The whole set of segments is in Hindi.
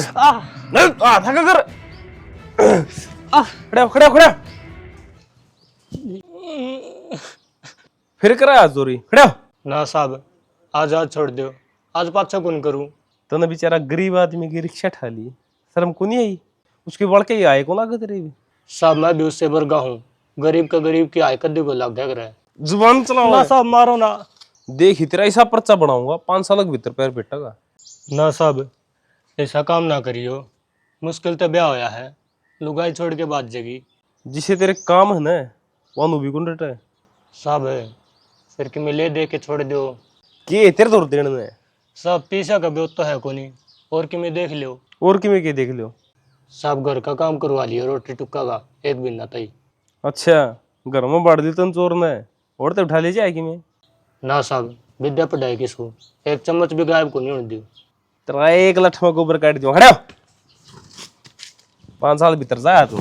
थका कर खड़ा खड़ा खड़ा फिर करा आज जोरी खड़ा ना साहब, आज छोड़ दो। आज पाछा कौन करूं? तो बेचारा गरीब आदमी की रिक्शा ठा ली, शर्म को नहीं आई? उसके बढ़ के ही आए को लागत रे साहब, मैं भी उससे बरगा हूँ। गरीब का गरीब की आय कद्दू को लग गया है। जुबान चलाओ ना साहब, मारो ना। देख तेरा ऐसा पर्चा बनाऊंगा 5 साल के भीतर पैर पिटेगा। ना साहब, ऐसा काम ना करियो। मुश्किल तो ब्याह होया है, लुगाई छोड़ के बात जगी। जिसे तेरे काम है ना वो भी कौन डटा है साहब, फिर कि मैं ले दे के छोड़ दो। के तेरे दौर देने में साहब, पीसा का ब्योत तो है कोनी, और कि मैं देख लियो। और कि मैं के देख लियो। साहब, घर का काम करवा लियो, रोटी टुक्का का एक भी ना तई। अच्छा घर में बाढ़ दी तो चोर ने और तो उठा ले जाए कि मैं ना साहब, विद्या पढ़ाई किसको, एक चम्मच भी गायब को नहीं होने दियो। तेरा एक लठ में गोबर काट दियो खड़ा 5 साल भीतर जाया तू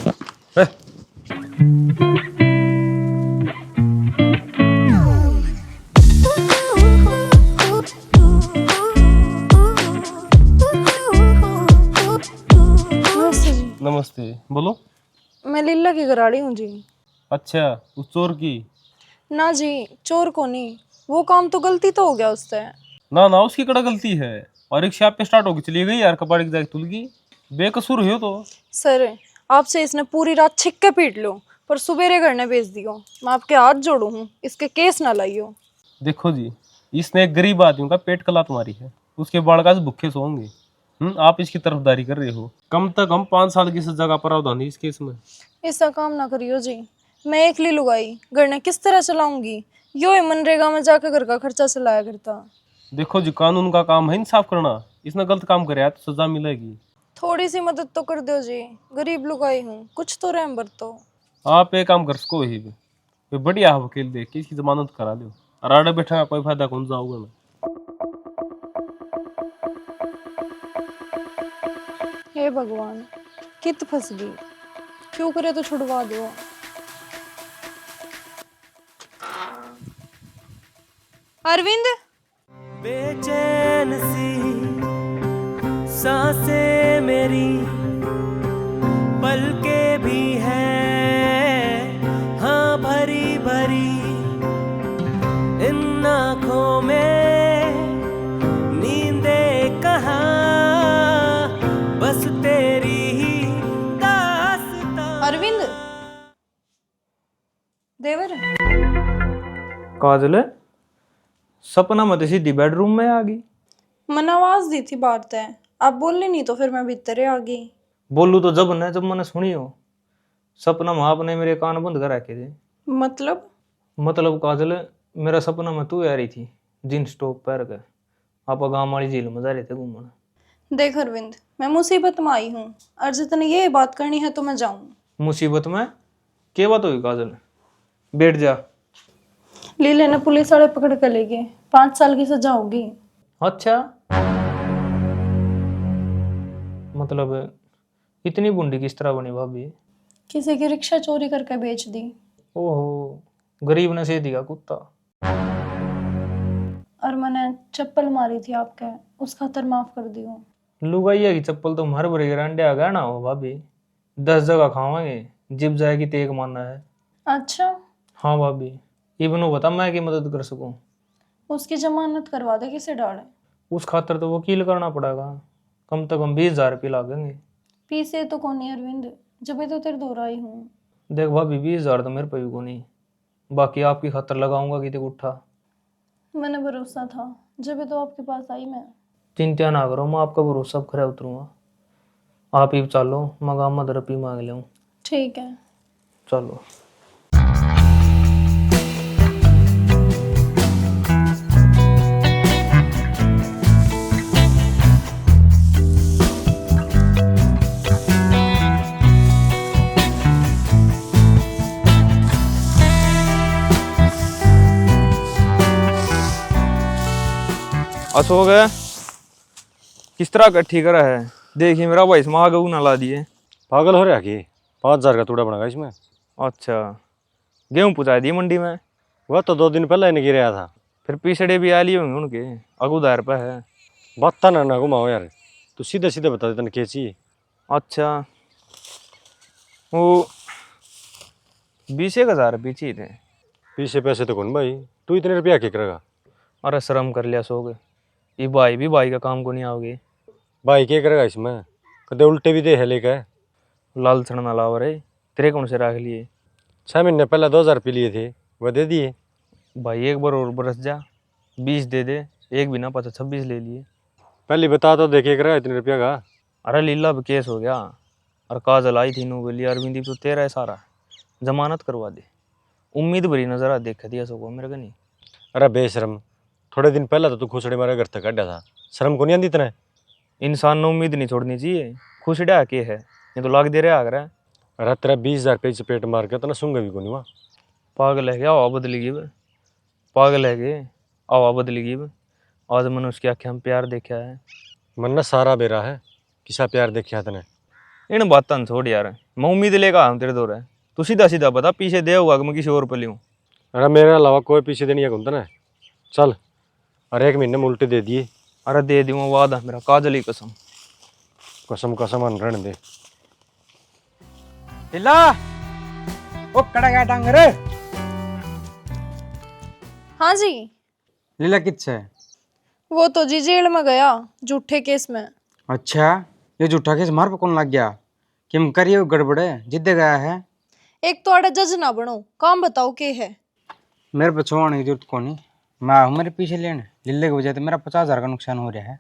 नमस्ते जी। नमस्ते बोलो। मैं लीला की घराड़ी हूँ जी। अच्छा उस चोर की? ना जी, चोर को नहीं, वो काम तो गलती तो हो गया उससे। ना ना उसकी कड़ा गलती है और एक शॉप पे स्टार्ट होके चली गई यार कबाड़ी की जाके तुल की बेकसूर हो तो। सर, आपसे इसने पूरी रात छिक के पीट लो पर सुबेरे घर ने भेज दियो। मैं आपके हाथ जोड़ू हूँ, इसके केस ना लाइयो। देखो जी इसने एक गरीब आदमी का पेट कला तुम्हारी है, उसके बाल का भूखे सोएंगे। आप इसकी तरफदारी कर रहे हो। कम से कम 5 साल की सजा का प्रावधान है इस केस में। ऐसा काम ना करियो जी। मैं एकली लुगाई घर ने किस तरह चलाऊंगी? यो ही मनरेगा में जाकर घर का खर्चा चलाया करता। देखो जी कानून का काम है इंसाफ करना, इसने गलत काम कराया तो सजा मिलेगी। थोड़ी सी मदद तो कर दो जी, गरीब लुगाई हूँ, कुछ तो रहम बरतो। आप एक काम कर सको ही बढ़िया वकील देख के इसकी जमानत करा दो। राडा बैठा कोई फायदा कौन जाऊंगा मैं। हे भगवान, कित फंस गई, क्यों करे तो छुड़वा दो। अरविंद, बेचैन सी सांसें मेरी पलके भी हैं, हाँ भरी भरी इन आँखों में नींदे कहाँ, बस तेरी ही दास्तां। अरविंद देवर, काजल सपना मत सीधी बेडरूम में आ गई। मन आवाज दी थी बाहर तय, आप बोलने नहीं तो फिर मैं भीतर आ गई। बोलू तो जब न जब मैंने सुनी हो। सपना में आपने मेरे कान बंद कर रखे थे। मतलब काजल मेरा सपना में तू आ रही थी जींस टॉप पहन के, आप गाँव वाली झील में जा रहे थे घूमने। देख अरविंद, मैं मुसीबत में आई हूँ और जितने ये बात करनी है तो मैं जाऊँ। मुसीबत में क्या बात हुई काजल? बैठ जा। लीले ने पुलिस वाले पकड़ कर ले गए, 5 साल की सजा होगी। अच्छा मतलब इतनी बुंडी किस तरह बनी भाभी? किसी की रिक्शा चोरी करके बेच दी। ओहो, गरीब ने से दिया कुत्ता। और मैंने चप्पल मारी थी आपके, उस खातर माफ कर दियो। लुगाइया की चप्पल तो हर भरे अंडे आ गया ना हो भाभी। 10 जगह खावांगे, जिब जाएगी तेग मानना है। अच्छा, हाँ भाभी, इबनू बता मैं की मदद कर सकूं। उसकी जमानत करवा दे, किसे डाले? उस खातर तो वकील करना पड़ेगा, कम से कम 20,000 रुपये लागेंगे। पीसे तो कौन है अरविंद, जब तो तेरे दौर आई हूँ। देख भाभी 20,000 तो मेरे पे भी को नहीं, बाकी आपकी खातर लगाऊंगा कि उठा। मैंने भरोसा था, जब तो आपके पास आई मैं। चिंता ना करो, मैं आपका भरोसा खरा उतरूंगा। आप ही चलो, मैं गाँव में रुपये मांग लूँ। ठीक है। चलो। अशोक है किस तरह इकट्ठी करा है? देखिए मेरा भाई इसमें आग ना ला दिए। पागल हो रहा कि 5,000 का तूड़ा बनेगा इसमें? अच्छा, गेहूं पुचाई दी मंडी में? वह तो 2 दिन पहले ही निकल रहा था। फिर पिछड़े भी आ लिए होंगे उनके, अगुदार पे है। बत्ता ना घुमाओ यार, तू सीधे सीधे बता दे तने क्या चाहिए। अच्छा, वो 20,000 रुपये चाहिए थे। पीछे पैसे तो कौन भाई, तू इतने रुपया क्या करेगा। अरे शर्म कर लिया सोगे, ये भाई भी भाई का काम को नहीं आओगे। भाई क्या करेगा इसमें, कदे उल्टे भी दे है लेकर। लाल छड़ ना लाओ रे, तेरे कौन से रख लिए। 6 महीने पहले 2,000 रुपये लिए थे, वह दे दिए। भाई एक बार और बरस जा, 20 दे दे, एक भी ना पता 26 ले लिए। पहले बता तो देखे करेगा इतने रुपया का। अरे लीला पे केस हो गया, और काजल आई थी नू बोली अरविंद तो तेरा है सारा, जमानत करवा दे। उम्मीद भरी नजर आ देख दिया सो मेरे को नहीं। अरे बेशरम, थोड़े दिन पहले तो तू खुसड़े मारे घर तक काटा था, शर्म को नहीं आती इतना। इंसान ने उम्मीद नहीं छोड़नी चाहिए, खुश डा के है ये तो लाग दे रहा आगर। अरे तेरा 20,000 रुपये चपेट मार के तो ना सूंगा भी को नहीं हुआ। पागल है क्या, हवा बदलेगी वे, पागल है के हवा बदलेगी वे। आज मैंने उसकी आँखें में प्यार देखा है। मन ना सारा बेरा है, किसा प्यार देखा तने। इन बातों छोड़ यार, मैं उम्मीद लेकर आऊँ तेरे दौर है, तू सीधा सीधा बता पीछे दे होगा कि मैं किसी और पर लूँ। अरे मेरे अलावा कोई पीछे देनी है कौन ना। चल, अरे 1 महीने में उल्टे दे दिए। अरे दे दूँगा, वादा मेरा, काजल की कसम। कसम कसम अन रहने दे। लीला, ओ कड़ा क्या टांग रे। हाँ जी। लीला किच्छे है? वो तो जी जेल में गया झूठे केस में। अच्छा, ये झूठा केस मार पे कौन लग गया? किम करिए गड़बड़े जिद्दे गया है। एक तो आड़ा जज ना बनो, काम बताओ के है। मेरे पे छोड़ने की जरूरत कौन है, मैं आऊँ मेरे पीछे लेने। लीले की वजह से मेरा 50,000 का नुकसान हो रहा है।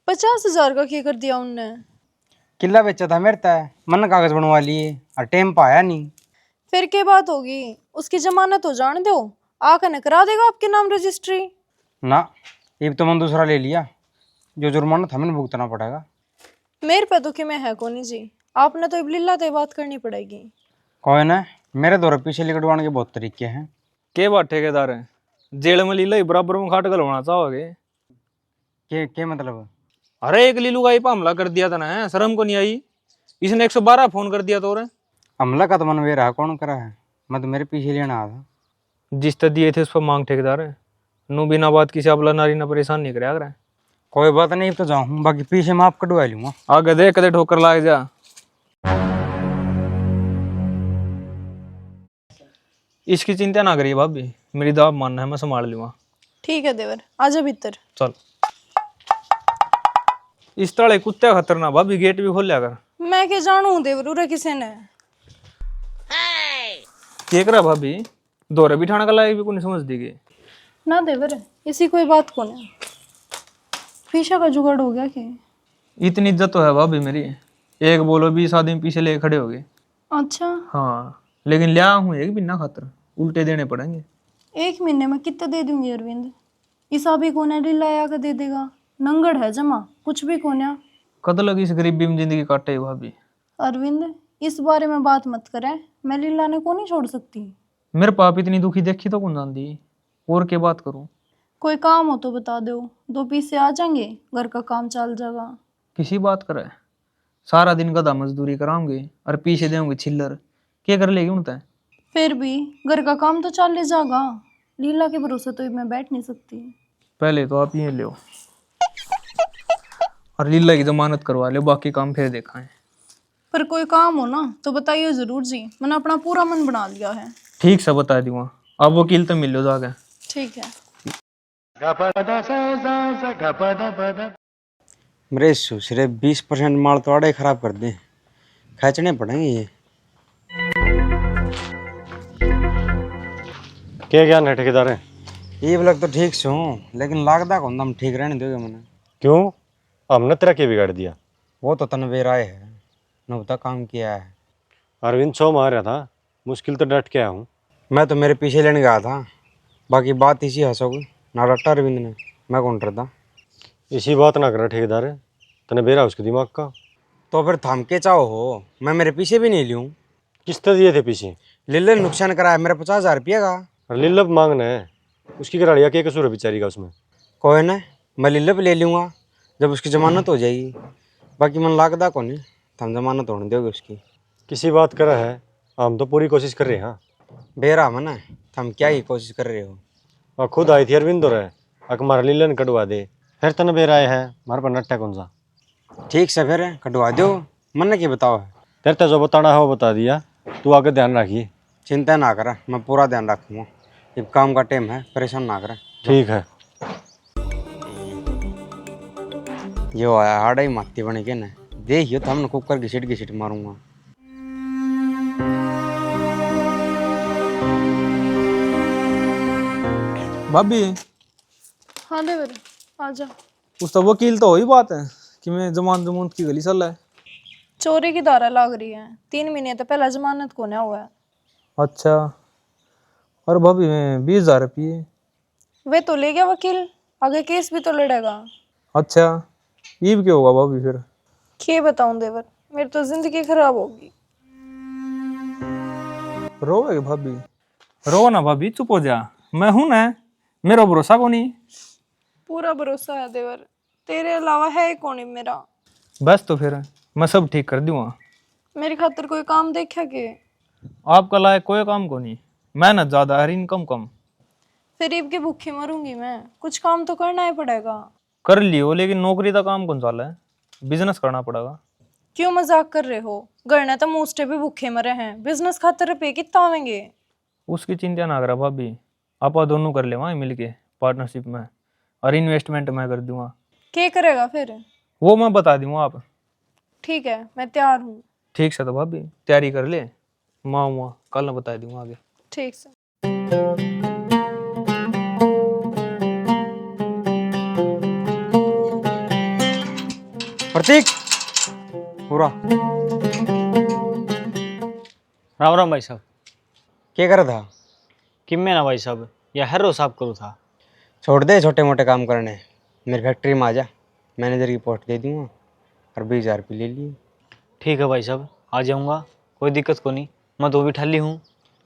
50,000 का क्या कर दिया उनने? किला बेचा था मेरे तय, मन कागज बनवा लिए और टेम पाया नहीं। फिर क्या बात होगी, उसकी जमानत हो जाने दो, आकर न करा देगा आपके नाम रजिस्ट्री। ना, ये तो मैंने दूसरा ले लिया, जो जुर्माना था मैंने भुगतना पड़ेगा। मेरे पे तो कि मैं है कोनी जी, आपने तो इबलीला ते बात करनी पड़ेगी। कोई ना, मेरे दौरे पीछे लिकड़वाने के बहुत तरीके हैं। के बात ठेकेदार है, जेल में लीला ही बराबर में खाट गलवाना चाहोगे। के मतलब? अरे एक लीलू का ही हमला कर दिया था ना, शर्म को नहीं आई। इसने 112 फोन कर दिया तो। हमला का तो मन वे रहा, कौन करा है? मैं तो मेरे पीछे लेना आया था। जिस तरह दिए थे उस पर मांग ठेकेदार है, नो बिना बात किसी अबला नारी ना परेशान नहीं कराया कर। कोई बात नहीं, तो जाऊँ, बाकी पीछे मैं आप कटवा लूंगा। आगे देख कदे ठोकर लाग जा। इसकी चिंता ना करिए भाभी, मेरी दाब मानना है, मैं संभाल लूंगा। ठीक है देवर, आजा भीतर। चल। इस तरह कुत्ते खतरनाक भाभी, गेट भी खोल लिया कर। मैं क्या जानू देवर, उरे किसे ने? क्या करा भाभी, दौरे बिठाने का लायक भी को नहीं समझ दी गई। ना देवर, इसी कोई बात को नहीं, पीछा का जुगाड़ हो गया कि? इतनी इज्जत तो है भाभी मेरी, एक बोलो 20 आदमी पीछे लेके खड़े हो गए। अच्छा, हाँ, लेकिन लिया हूँ एक बिना खतर, उल्टे देने पड़ेंगे। 1 महीने में कितना दे दूंगी अरविंद? हिसाब ही कोने लाया का दे देगा, नंगड़ है जमा, कुछ भी कोन्या। कद लगी इस गरीबी में जिंदगी काटे भाभी। अरविंद, इस बारे में बात मत करे, मैं लीला ने को नहीं छोड़ सकती। मेरे पाप इतनी दुखी देखी तो कौन जानती, और क्या बात करूं। कोई काम हो तो बता दो, 2 पैसे आ जाएंगे, घर का काम चल जाएगा। किसी बात करे, सारा दिन गधा मजदूरी कराऊंगे और पीछे देंगे छिल्लर, क्या कर लेगी उनता है? फिर भी घर का काम तो चल ले जाएगा, लीला के भरोसे तो मैं बैठ नहीं सकती। पहले तो आप ये लो और लीला की जमानत करवा लो, बाकी काम फिर देखा है। पर कोई काम हो ना तो बताइए जरूर जी, मैंने अपना पूरा मन बना लिया है। ठीक से बता दूंगा, अब वकील तो मिल लो जाके। ठीक है। मेरे सुसरे 20% माल तो आड़े खराब कर दे, खींचने पड़ेंगे ये। क्या ज्ञान है ठेकेदार है? ये वाला तो ठीक से हूँ, लेकिन लागदा कौन हम ठीक रहने दोगे मैंने? क्यों, हमने तेरा क्या बिगाड़ दिया? वो तो तनवीर आए है, नौता काम किया है। अरविंद 100 मार रहा था, मुश्किल तो डट के आया हूँ। मैं तो मेरे पीछे लेने गया था, बाकी बात इसी हंसोगी ना डटा अरविंद ने, मैं कौन डरता। इसी बात ना करा ठेकेदार, तने बेरा उसके दिमाग का। तो फिर थम के चाहो हो, मैं मेरे पीछे भी नहीं लूँ। किस्त दिए थे पीछे? लीले ने नुकसान कराया मेरा 50,000 रुपये का। और लीलब मांगना है, उसकी कराड़िया क्या कसूर है बेचारी का उसमें? कोई ना, मैं लीले पे ले लूँगा जब उसकी जमानत हो जाएगी, बाकी मन लागदा को नहीं, हम जमानत होने दोगे उसकी। किसी बात करा है, हम तो पूरी कोशिश कर रहे हैं। हाँ, बेरा मना हम क्या ही कोशिश कर रहे हो। और खुद आई थी अरविंद और है, अक मारा लीलन कटवा दे, फिर तने बेरा आए है मार पर नट्टा कौन सा? ठीक से फिर कटवा दो, मन ने क्या बताओ है। तेरे तो जो बताना है वो बता दिया, तू आगे ध्यान रखिए। चिंता ना कर, मैं पूरा ध्यान रखूँगा। अब काम का टाइम है, परेशान ना करें। ठीक है। यो आया हाड़ा ही माती बने के ना, देखियो तो हमने कुकर घिसिट मारूंगा। भाभी हाँ देवर आ जा। उसका वकील तो वही बात है कि मैं जमानत की गली चल रहा है। चोरी की धारा लग रही है, 3 महीने तो पहला जमानत को हुआ है। अच्छा, और भाभी मैं 20,000 रुपये। वे तो ले गया वकील, आगे केस भी तो लड़ेगा। अच्छा, ईब क्या होगा भाभी फिर? क्या बताऊं देवर, मेरी तो जिंदगी खराब होगी। रोवे भाभी? रो ना भाभी, चुप हो जा, मैं हूं ना, मेरा भरोसा को नहीं। पूरा भरोसा है देवर, तेरे अलावा है कौन है मेरा। बस तो फिर मैं सब ठीक कर दूंगा। मेरी खातिर कोई काम देखा के? आपका लायक कोई काम को नहीं, मेहनत ज्यादा हर इनकम कम। फिर ईब के भूखे मरूंगी मैं, कुछ काम तो करना ही पड़ेगा। कर लियो, लेकिन नौकरी का काम कौन सा है, बिजनेस करना पड़ेगा। क्यों मजाक कर रहे हो? गरना तो मोस्टे भी भूखे मरे हैं, बिजनेस खातिर रुपए कितना आवेंगे। उसकी चिंता ना करा भाभी, आप दोनों कर ले वहाँ मिलके पार्टनरशिप में, और इन्वेस्टमेंट मैं कर दूंगा। क्या करेगा फिर? वो मैं बता दूंगा आप। ठीक है, मैं तैयार हूँ। ठीक से तो भाभी तैयारी कर ले, माँ हुआ कल ना बता दूंगा आगे। ठीक से। प्रतीक पूरा राम राम भाई साहब। क्या कर रहा था? कि मैं ना भाई साहब या हर रोज साहब करूँ था। छोड़ दे छोटे मोटे काम करने, मेरी फैक्ट्री में आ जा, मैनेजर की पोस्ट दे दूंगा और 20,000 रुपये ले लिए। ठीक है भाई साहब, आ जाऊँगा, कोई दिक्कत को नहीं, मैं तो भी ठल्ली हूँ।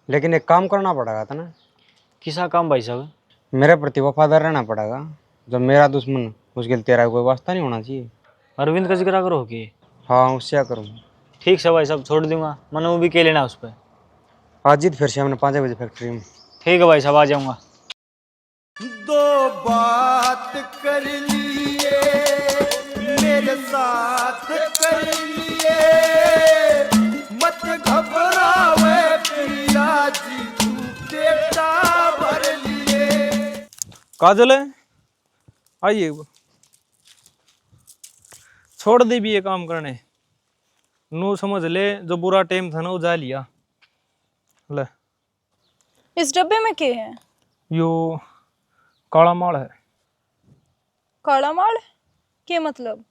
लेकिन एक काम करना पड़ेगा था ना, किसा काम भाई साहब? मेरे प्रति वफादार रहना पड़ेगा। जब मेरा दुश्मन उसके लिए तेरा कोई वास्ता नहीं होना चाहिए। अरविंद का जिक्र करो कि? हाँ, उससे क्या करूँ। ठीक है भाई साहब, छोड़ दूंगा, मैंने वो भी के लेना उस पर। आज जीत फिर से हमने 5 बजे फैक्ट्री में। ठीक है भाई साहब, आ जाऊँगा। दो बात कर लिए मेरे साथ कर लिए, मत घबरावे प्रिया जी तू बेटा भर लिए। काजल है, आइए। छोड़ दे भी ये काम करने, नू समझ ले जो बुरा टाइम था ना वो जा लिया। ले इस डब्बे में क्या है? यो काला माल है। काला माल? क्या मतलब?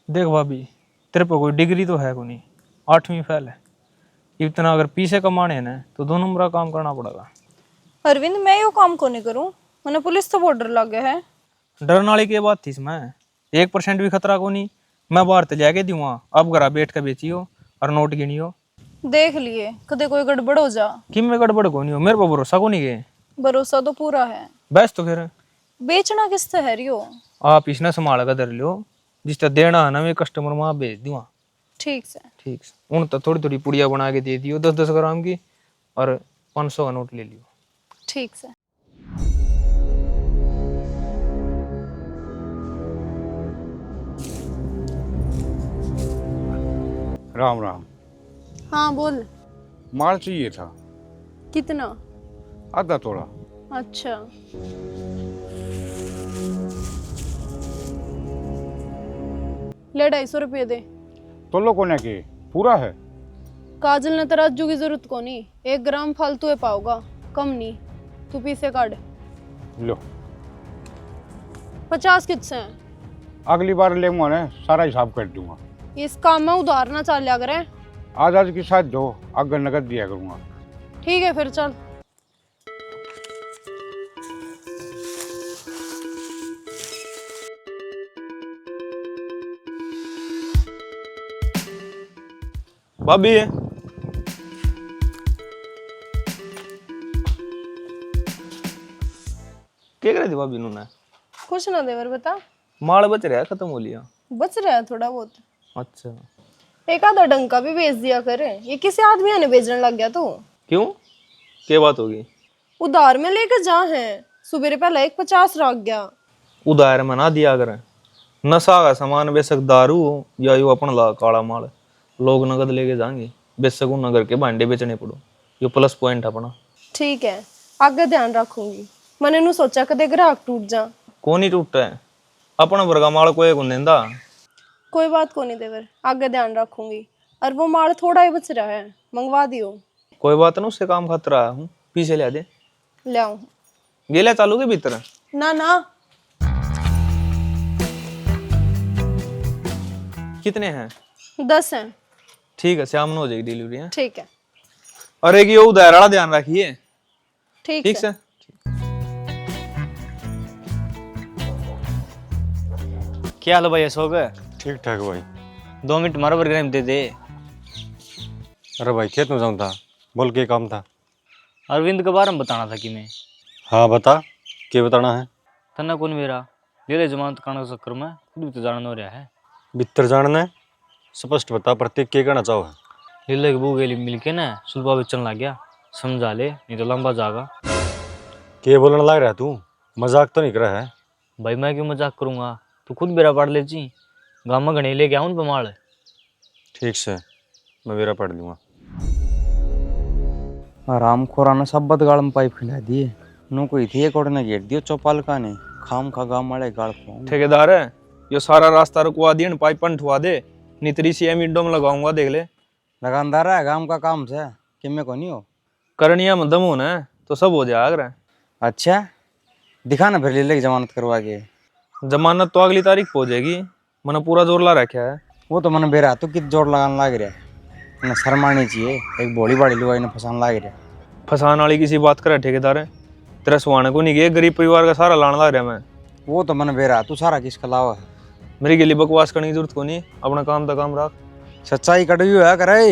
देख भाभी, तेरे पे कोई डिग्री तो है को नहीं, 8वीं फेल है। इतना अगर पीछे कमाने हैं ना तो 2 नंबर का काम करना पड़ेगा। अरविंद, मैं यो काम को नहीं करूं, मैंने पुलिस तो बॉर्डर लग गया है। डरने वाली की बात थी इसमें, 1% भी खतरा को नहीं। मैं बाहर तो जाके दूंगा, अब घर बैठ के बेचियो और नोट गिनियो। देख लिए कदे कोई गड़बड़ हो जा। कि मैं गड़बड़ को नहीं हो, मेरे पर भरोसा को नहीं गए। भरोसा तो पूरा है। बस तो फिर बेचना किससे है रियो? आप इसने संभाल कर धर लो, जिसका देना है ना मैं कस्टमर वहाँ भेज दूंगा। ठीक से। ठीक से, उन तो थोड़ी थोड़ी पुड़िया बना के दे दियो 10-10 ग्राम की, और 500 का नोट ले लियो। ठीक से। राम राम। हाँ बोल। माल चाहिए था। कितना? आधा तोड़ा। अच्छा। ले 250 रुपये दे। तो लो कोने के पूरा है। काजल ने तराजू की जरूरत को नहीं, 1 ग्राम फालतू है पाओगा, कम नहीं। तू पीछे काट। लो 50 कितने हैं? अगली बार ले मुझे सारा हिसाब कर दूंगा। इस काम में उधार ना चल लिया करे। आज की साथ दो, अगर नगद दिया करूंगा। ठीक है फिर चल। भाभी क्या करे थी भाभी ने? कुछ ना देवर, बता। माल बच रहा है, खत्म हो लिया। बच रहा है थोड़ा बहुत। अच्छा, एक आधा डंका भी बेच दिया करे, ये किसी आदमी ने बेचने लग गया तू। क्यों, क्या बात होगी? उधार में लेकर जा है, सुबह पहले 1 50 रख गया। उधार में ना दिया कर, नशा का सामान बेशक दारू हो या यो अपन ला काला माल, लोग नगद लेके जाएंगे, बेशक उन नगर के भांडे बेचने पड़ो, यो प्लस पॉइंट अपना। ठीक है, आगे ध्यान रखूंगी। मैंने नु सोचा कदे ग्राहक टूट जा। कौन ही टूटा है, अपना वर्गा माल कोई को देंदा। कोई बात को नहीं देवर, आगे ध्यान रखूंगी। और वो माल थोड़ा ही बच रहा है, मंगवा दियो। कोई बात ना, उससे काम खतरा आया हूँ, पीछे ले दे। ले आऊं? गेला चालू के भीतर ना ना, कितने हैं? 10 हैं। ठीक है, शाम में हो जाएगी डिलीवरी है। ठीक है। अरे कि उधर वाला ध्यान रखिए। ठीक ठीक है। से। क्या हाल है भाई अशोक? ठीक ठाक भाई। 2 मिनट हमारा बर्गर दे दे। अरे भाई खेत में जाऊँ था, बोल के काम था। अरविंद के बारे में बताना था कि मैं हाँ बता, क्या बताना है? तना कौन मेरा ले जमानत कांड के चक्कर में खुद भी तो जानना हो रहा है। बितर जानना है, स्पष्ट बता, प्रत्येक क्या कहना चाहो है? लीले के बू गेली मिलके ना सुलभा बेचन लग गया, समझा ले नहीं तो लंबा जागा। क्या बोलने लग रहा है तू? मजाक तो नहीं कर रहा है? भाई मैं क्यों मजाक करूंगा, तू खुद बेरा पढ़ ले जी। गाँव में घने लेके आऊँ बमाल। ठीक से, मैं मेरा पढ़ लूँगा। आराम खोरा ने सब बदगाड़ में पाइप खिला दिए। नो कोई थी एक और ने घेर दियो चौपाल का ने, खाम खा गाँव वाले गाड़ को। ठेकेदार है, यो सारा रास्ता रुकवा दिए, पाइप ठुआ दे, नितरी सी विंडो में लगाऊंगा, देख ले। लगानदार है, गाँव का काम से कि मैं को नहीं हो। करनिया में दम होना है तो सब हो जाएगा। अच्छा दिखा ना फिर लीले की जमानत करवा के। जमानत तो अगली तारीख पहुंच जाएगी, मैंने पूरा जोर ला रखा है। वो तो मैंने बेरा तो कित जोर लगाने लग रहा है, मैंने शर्मानी चाहिए। एक बॉडी बाड़ी लुगाई ने फसान लग रहा है। फसान वाली किसी बात करे ठेकेदार है, तेरा सुहाने को नहीं गए, गरीब परिवार का सारा लाने लग रहा मैं। वो तो मैंने बेरा तू सारा किसका लावा है। मेरी गली बकवास करने की जरूरत को नहीं, अपना काम तो काम रख। सच्चाई कड़वी है करे।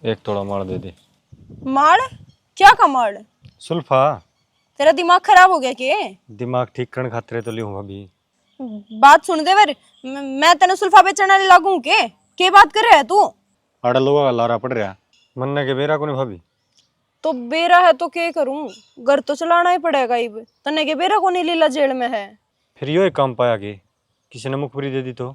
एक थोड़ा मार दे दे। माड़? क्या का माड़? सुल्फा। तेरा दिमाग खराब हो गया के? दिमाग ठीक करने खातिर तो लियो भाभी। बात सुन दे वर, मैं तेने सुल्फा बेचने लागू के बात कर रहा है तू? आड़ा लोगों का लारा पड़ रहा, मन्ने के बेरा को नहीं भाभी। तो बेरा है तो क्या करूं, घर तो चलाना ही पड़ेगा। इब तने के बेरा को नहीं लीला जेल में है। फिर यो एक काम पाया कि किसी ने मुखबरी दे दी तो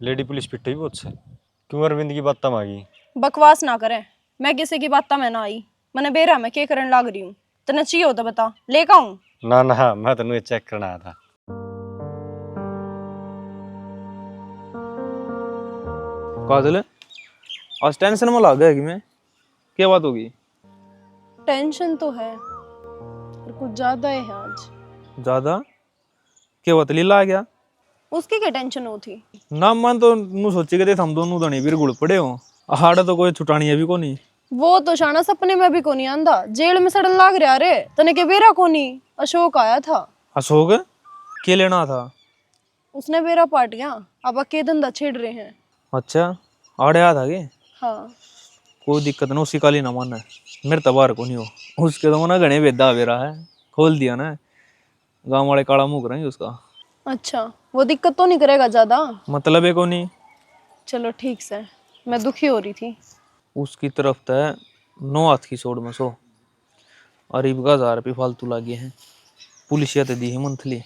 लेडी पुलिस पिट्टी बहुत से, क्यों अरविंद की बात मांगी? बकवास ना करे, मैं किसी की बात में ना आई। मैंने बेरा में क्या करने लाग रही हूँ, तने चाहिए हो तो बता, लेकर आऊं? ना ना, मैं तेन चेक करना आया था। काजल आज टेंशन में लग गया कि मैं, क्या बात होगी? टेंशन तो है पर कुछ ज्यादा है आज। ज्यादा? क्या बात, लीला आ गया? उसकी क्या टेंशन होती? ना मन तो नू सोची के हम दोनों धनी भी गुड़ पड़े हो, हाड़ा तो कोई छुटानी है भी को नहीं। वो तो शाना सपने में भी को नहीं आंदा, जेल में सड़न लाग रहा रे। तने के बेरा को नहीं, अशोक आया था। अशोक क्या लेना था? उसने बेरा पाट गया, अब अके धंधा छेड़ रहे हैं। अच्छा आड़े आ था के? हाँ कोई दिक्कत ना, उसी काली ना माना है, मेरे तबार को नहीं हो। उसके तो मना घने वेदा बेरा है, खोल दिया ना, गांव वाले काला मुंह करेंगे उसका। अच्छा, वो दिक्कत तो नहीं करेगा ज्यादा? मतलब है को नहीं। चलो ठीक से, मैं दुखी हो रही थी। उसकी तरफ तय 9 हाथ की सोड़ में 100 और ईब का 1000 रुपये फालतू लागे हैं। पुलिसिया तो दी है मंथली,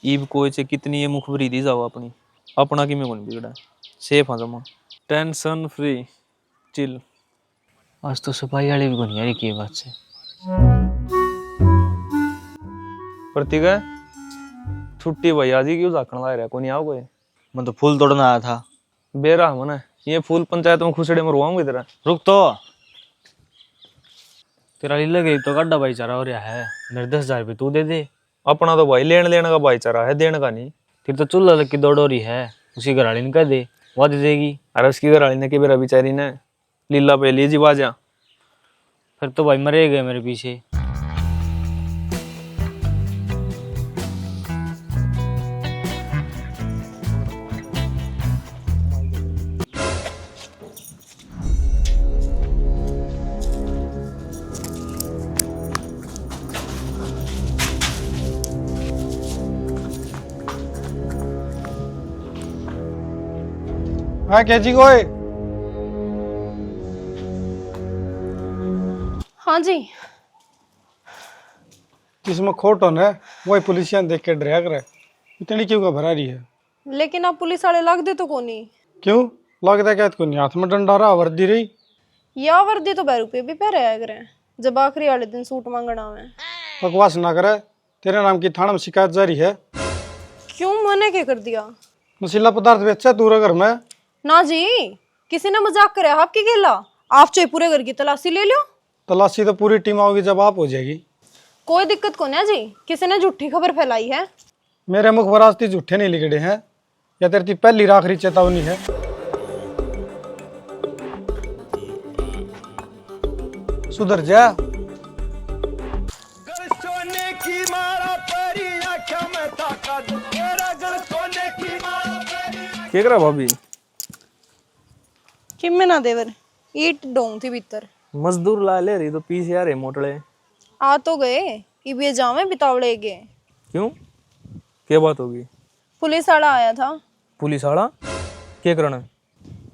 ईब कोई से कितनी है मुखबरी दी जाओ अपनी, अपना कि में कौन बिगड़ा, सेफ हाँ जमा, टेंशन फ्री चिल। आज तो सफाई वाले भी को नहीं आ रही की बात से। प्रतीक है छुट्टी भाई आज ही क्यों झाकण ला रहा है, कोई नहीं आओ कोई? मैं तो फूल तोड़ना आया था। बेरा मना ये फूल पंचायत में खुसड़े में रुआऊंगी तेरा। रुक तो, तेरा लीला गई तो गड्ढा भाईचारा हो रहा है, मेरे 10,000 रुपये तू दे दे। अपना तो भाई लेने देने का भाईचारा है, देने का नहीं। फिर तो चूल्हा लग की दौड़ हो रही है, उसी घरवाली ने कह दे, वह दे देगी। अरे उसकी घरवाली ने के बेरा बेचारी ने लीला पे ली जी बाजा। फिर तो भाई मरे गए मेरे पीछे। हाँ कैची कोई? हाँ जी। जिसमें खोट होना है वही पुलिसिया देख के डरा करे। इतनी क्यों का भरा रही है? लेकिन आप पुलिस वाले लग दे तो कोनी। क्यों लगता क्या को नहीं? हाथ में डंडा रहा, वर्दी रही। या वर्दी तो 12 रुपये भी पहरे आया करें जब आखिरी वाले दिन सूट मांगना है। बकवास ना करे, तेरे नाम की थाना में शिकायत जारी है। क्यों मैंने क्या कर दिया? नशीला पदार्थ बेचा दूर घर में। ना जी, किसी ने मजाक करे आपकी गेला। आप चाहे पूरे घर की तलाशी ले लो। तलाशी तो पूरी टीम आओगी जब आप हो जाएगी। कोई दिक्कत को नहीं जी, किसी ने झूठी खबर फैलाई है। मेरे मुख पर आज ती झूठे नहीं लिखड़े हैं, या तेरी पहली आखिरी चेतावनी है। सुधर जा। घर सोने की मारा परी आँखों में ताकत, मेरा घर सोने की मारा परी। क्या करा भाभी? कि मैं ना देवर ईट डोंग थी भीतर। मजदूर ला ले रही तो पीछे आ रहे मोटड़े। आ तो गए, इब ये जावे बितावड़े गए। क्यों, क्या बात होगी? पुलिस वाला आया था। पुलिस वाला क्या करना?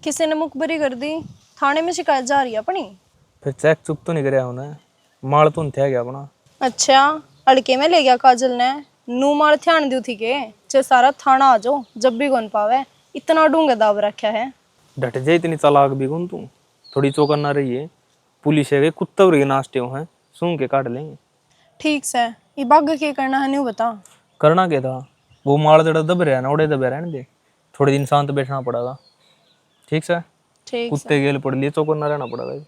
किसी ने मुखबरी कर दी, थाने में शिकायत जा रही है अपनी। फिर चेक चुक तो नहीं कराया होना? माल तो नहीं था क्या अपना? अच्छा, अड़के में ले गया काजल ने। नू मार ध्यान दी थी के चे सारा थाना आ जाओ जब भी कौन पावे। इतना डूंगा दाब रखा है। डट जाए, इतनी चालाक भी कौन तू? थोड़ी चौकन ना रही है। पुलिस है कुत्ता के नाश्ते हो हैं, सूंघ के काट लेंगे। ठीक से ये बाग के करना है नहीं बता। करना क्या था? वो माल जड़ा दब रहा है ना, उड़े दबे रहने दे। थोड़े दिन शांत बैठना पड़ेगा। ठीक से ठीक से कुत्ते गेल पड़ लिए, चौकन ना रहना पड़ेगा।